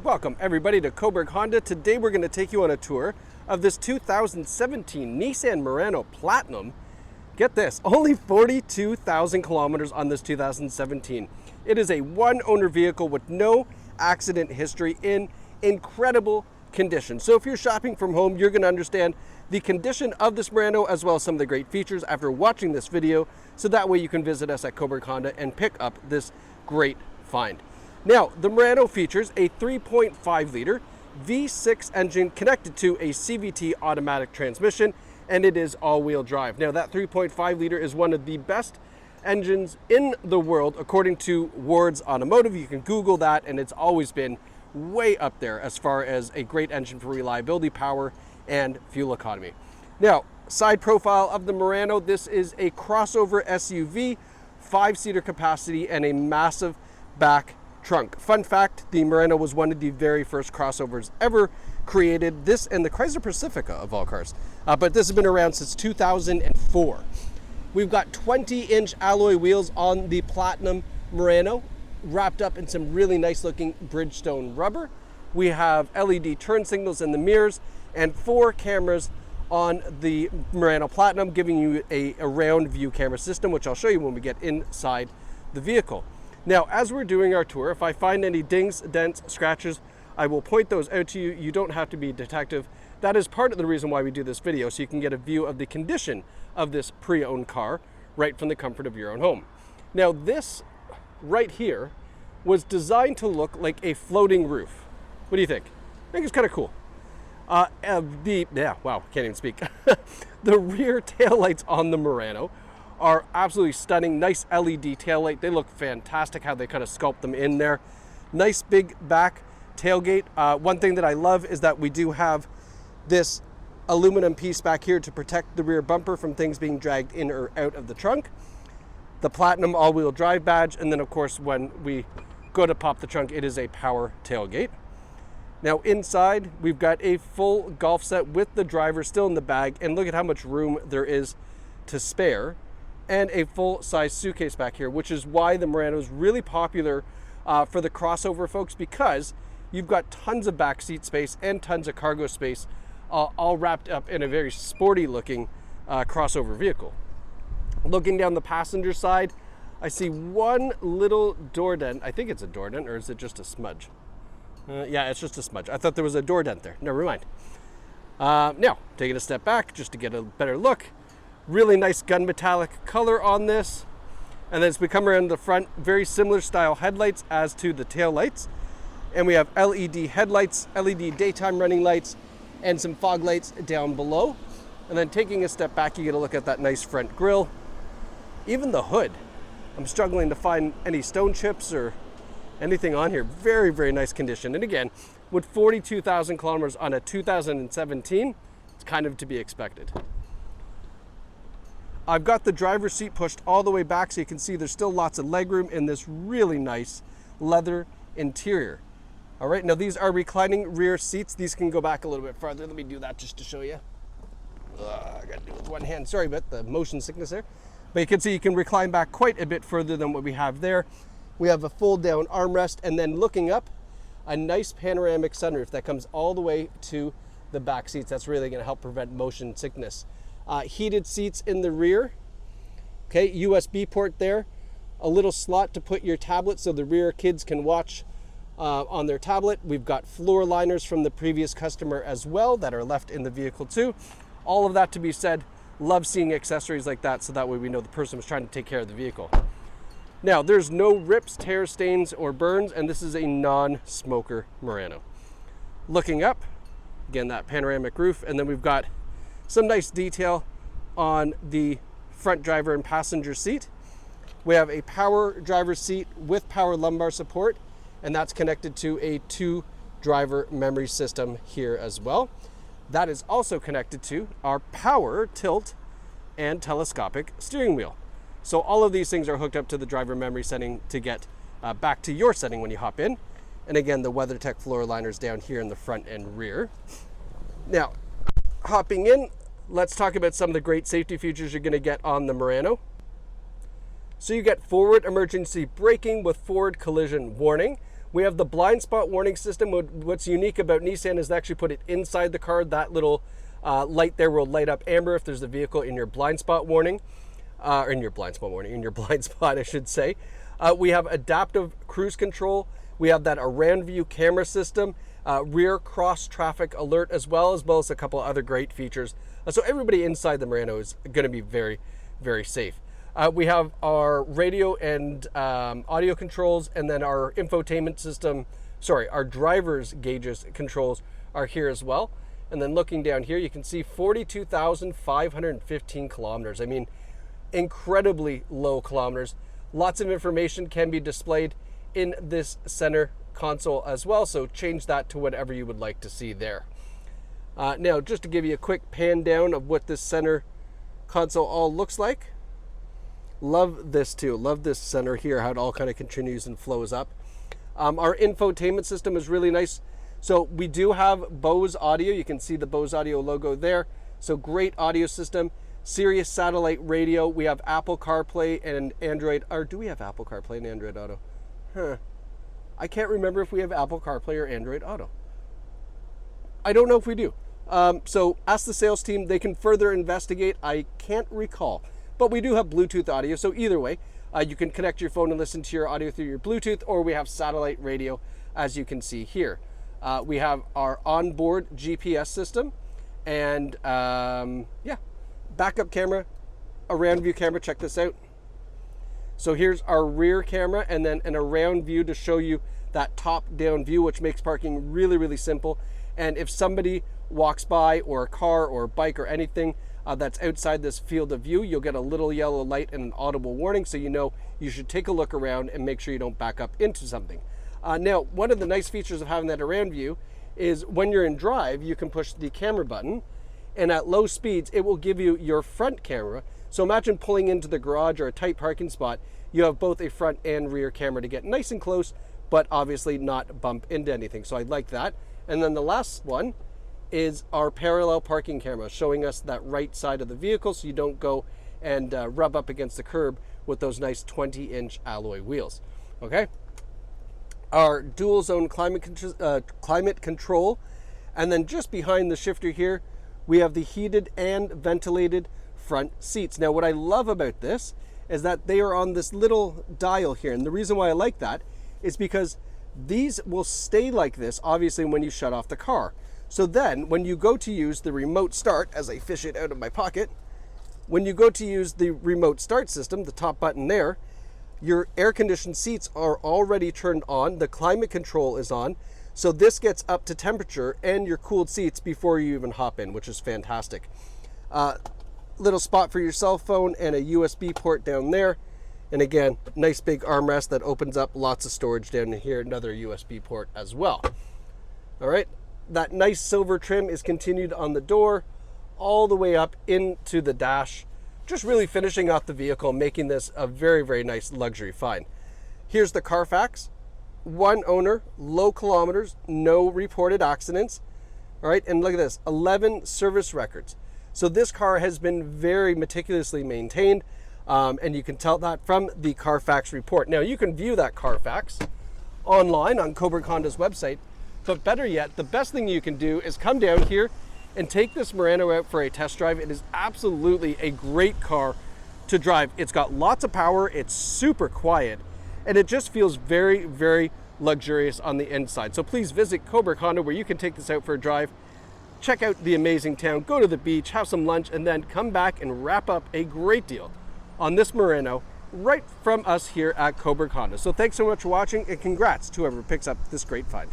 Welcome everybody to Cobourg Honda. Today we're going to take you on a tour of this 2017 Nissan Murano Platinum. Get this, only 42,000 kilometers on this 2017. It is a one-owner vehicle with no accident history in incredible condition. So if you're shopping from home, you're going to understand the condition of this Murano as well as some of the great features after watching this video, so that way you can visit us at Cobourg Honda and pick up this great find. Now, the Murano features a 3.5 liter V6 engine connected to a CVT automatic transmission, and it is all-wheel drive. Now, that 3.5 liter is one of the best engines in the world, according to Ward's Automotive. You can Google that, and it's always been way up there as far as a great engine for reliability, power, and fuel economy. Now, side profile of the Murano, this is a crossover SUV, 5-seater capacity, and a massive back trunk. Fun fact, the Murano was one of the very first crossovers ever created. This and the Chrysler Pacifica of all cars. But this has been around since 2004. We've got 20-inch alloy wheels on the Platinum Murano, wrapped up in some really nice looking Bridgestone rubber. We have LED turn signals in the mirrors and 4 cameras on the Murano Platinum, giving you a round view camera system, which I'll show you when we get inside the vehicle. Now, as we're doing our tour, if I find any dings, dents, scratches, I will point those out to you. You don't have to be a detective. That is part of the reason why we do this video, so you can get a view of the condition of this pre-owned car right from the comfort of your own home. Now, this right here was designed to look like a floating roof. What do you think? I think it's kind of cool. Wow, can't even speak. The rear taillights on the Murano are absolutely stunning. Nice LED taillight. They look fantastic how they kind of sculpt them in there. Nice big back tailgate. One thing that I love is that we do have this aluminum piece back here to protect the rear bumper from things being dragged in or out of the trunk. The Platinum all-wheel drive badge, and then of course when we go to pop the trunk, it is a power tailgate. Now inside, we've got a full golf set with the driver still in the bag, and look at how much room there is to spare, and a full-size suitcase back here, which is why the Murano is really popular for the crossover folks, because you've got tons of back seat space and tons of cargo space, all wrapped up in a very sporty looking crossover vehicle. Looking down the passenger side, I see one little door dent. I think it's a door dent, or is it just a smudge? Yeah, it's just a smudge. I thought there was a door dent there. Never mind. Now, taking a step back just to get a better look. Really nice gun metallic color on this. And then as we come around the front, very similar style headlights as to the tail lights. And we have LED headlights, LED daytime running lights, and some fog lights down below. And then taking a step back, you get a look at that nice front grille. Even the hood, I'm struggling to find any stone chips or anything on here. Very, very nice condition. And again, with 42,000 kilometers on a 2017, it's kind of to be expected. I've got the driver's seat pushed all the way back, so you can see there's still lots of legroom in this really nice leather interior. All right, now these are reclining rear seats. These can go back a little bit farther. Let me do that just to show you. I gotta do it with one hand. Sorry about the motion sickness there. But you can see you can recline back quite a bit further than what we have there. We have a fold down armrest, and then looking up, a nice panoramic sunroof that comes all the way to the back seats. That's really gonna help prevent motion sickness. Heated seats in the rear. Okay, USB port there. A little slot to put your tablet so the rear kids can watch on their tablet. We've got floor liners from the previous customer as well that are left in the vehicle too. All of that to be said, love seeing accessories like that, so that way we know the person was trying to take care of the vehicle. Now, there's no rips, tears, stains, or burns, and this is a non-smoker Murano. Looking up, again, that panoramic roof, and then we've got some nice detail on the front driver and passenger seat. We have a power driver's seat with power lumbar support, and that's connected to a 2-driver memory system here as well. That is also connected to our power tilt and telescopic steering wheel. So all of these things are hooked up to the driver memory setting to get back to your setting when you hop in. And again, the WeatherTech floor liners down here in the front and rear. Now, hopping in, let's talk about some of the great safety features you're going to get on the Murano. So you get forward emergency braking with forward collision warning. We have the blind spot warning system. What's unique about Nissan is they actually put it inside the car. That little light there will light up amber if there's a vehicle in your blind spot warning. In your blind spot, I should say. We have adaptive cruise control. We have that around view camera system, rear cross traffic alert, as well as a couple other great features. So everybody inside the Murano is going to be very, very safe. We have our radio and audio controls, and then our infotainment system, our driver's gauges controls are here as well. And then looking down here, you can see 42,515 kilometers. I mean, incredibly low kilometers. Lots of information can be displayed in this center console as well, so change that to whatever you would like to see there. Now, just to give you a quick pan down of what this center console all looks like. Love this too. Love this center here, how it all kind of continues and flows up. Our infotainment system is really nice. So we do have Bose audio. You can see the Bose audio logo there. So great audio system. Sirius satellite radio. We have Apple CarPlay and Android. Or do we have Apple CarPlay and Android Auto? I can't remember if we have Apple CarPlay or Android Auto. I don't know if we do. So ask the sales team. They can further investigate. I can't recall. But we do have Bluetooth audio. So either way, you can connect your phone and listen to your audio through your Bluetooth, or we have satellite radio, as you can see here. We have our onboard GPS system, and backup camera, around view camera. Check this out. So here's our rear camera, and then an around view to show you that top down view, which makes parking really, really simple. And if somebody walks by, or a car or a bike or anything that's outside this field of view, you'll get a little yellow light and an audible warning, so you know you should take a look around and make sure you don't back up into something. Now, one of the nice features of having that around view is when you're in drive, you can push the camera button, and at low speeds, it will give you your front camera. So imagine pulling into the garage or a tight parking spot. You have both a front and rear camera to get nice and close, but obviously not bump into anything. So I like that. And then the last one is our parallel parking camera, showing us that right side of the vehicle so you don't go and rub up against the curb with those nice 20-inch alloy wheels. Okay. Our dual zone climate control, and then just behind the shifter here, we have the heated and ventilated front seats. Now, what I love about this is that they are on this little dial here, and the reason why I like that is because these will stay like this, obviously, when you shut off the car. So then, when you go to use the remote start, as I fish it out of my pocket, when you go to use the remote start system, the top button there, your air-conditioned seats are already turned on, the climate control is on, so this gets up to temperature and your cooled seats before you even hop in, which is fantastic. Little spot for your cell phone and a USB port down there. And again, nice big armrest that opens up, lots of storage down here, another USB port as well. All right, that nice silver trim is continued on the door all the way up into the dash, just really finishing off the vehicle, making this a very, very nice luxury find. Here's the Carfax. One owner, low kilometers, no reported accidents. All right, and look at this, 11 service records. So this car has been very meticulously maintained, and you can tell that from the Carfax report. Now, you can view that Carfax online on Cobourg Honda's website, but better yet, the best thing you can do is come down here and take this Murano out for a test drive. It is absolutely a great car to drive. It's got lots of power, it's super quiet, and it just feels very, very luxurious on the inside. So please visit Cobourg Honda, where you can take this out for a drive, check out the amazing town, go to the beach, have some lunch, and then come back and wrap up a great deal on this Murano right from us here at Cobourg Honda. So thanks so much for watching, and congrats to whoever picks up this great find.